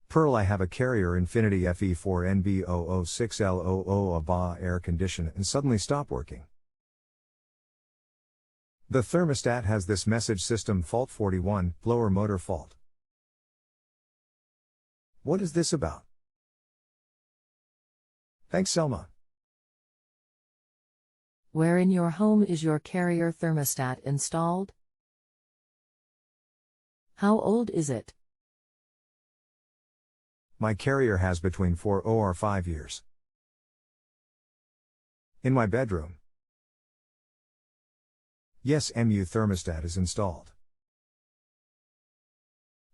Pearl, I have a Carrier Infinity Fe4Nb006L00 Abaa air conditioner and suddenly stop working. The thermostat has this message: system fault 41, blower motor fault. What is this about? Thanks, Selma. Where in your home is your Carrier thermostat installed? How old is it? My Carrier has between 4 or 5 years. In my bedroom. Yes, MU thermostat is installed.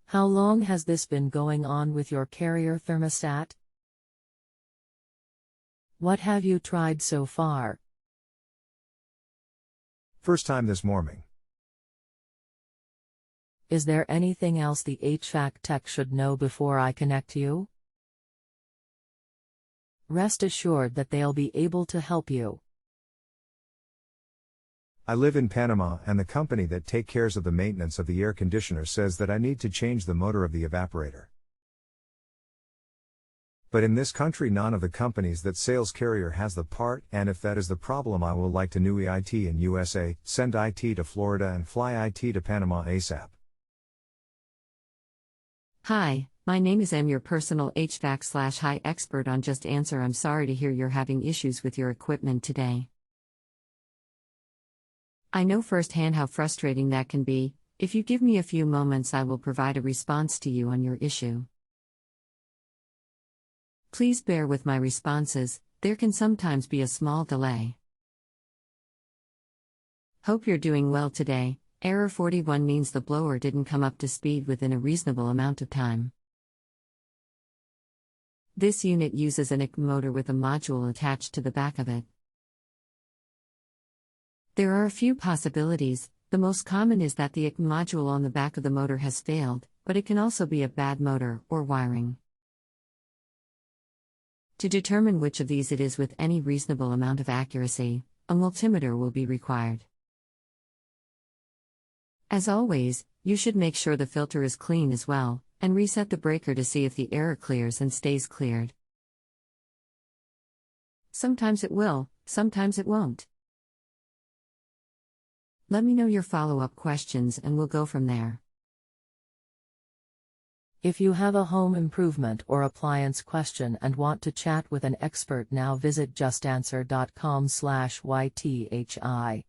How long has this been going on with your Carrier thermostat? What have you tried so far? First time this morning. Is there anything else the HVAC tech should know before I connect you? Rest assured that they'll be able to help you. I live in Panama, and the company that take cares of the maintenance of the air conditioner says that I need to change the motor of the evaporator. But in this country none of the companies that sales Carrier has the part, and if that is the problem, I will like to new IT in USA, send IT to Florida and fly IT to Panama ASAP. Hi, my name is Em, your personal HVAC/high expert on Just Answer. I'm sorry to hear you're having issues with your equipment today. I know firsthand how frustrating that can be. If you give me a few moments, I will provide a response to you on your issue. Please bear with my responses, there can sometimes be a small delay. Hope you're doing well today. Error 41 means the blower didn't come up to speed within a reasonable amount of time. This unit uses an EVAPOrator motor with a module attached to the back of it. There are a few possibilities. The most common is that the EVAPOrator module on the back of the motor has failed, but it can also be a bad motor or wiring. To determine which of these it is with any reasonable amount of accuracy, a multimeter will be required. As always, you should make sure the filter is clean as well, and reset the breaker to see if the error clears and stays cleared. Sometimes it will, sometimes it won't. Let me know your follow-up questions and we'll go from there. If you have a home improvement or appliance question and want to chat with an expert now, visit justanswer.com/ythi.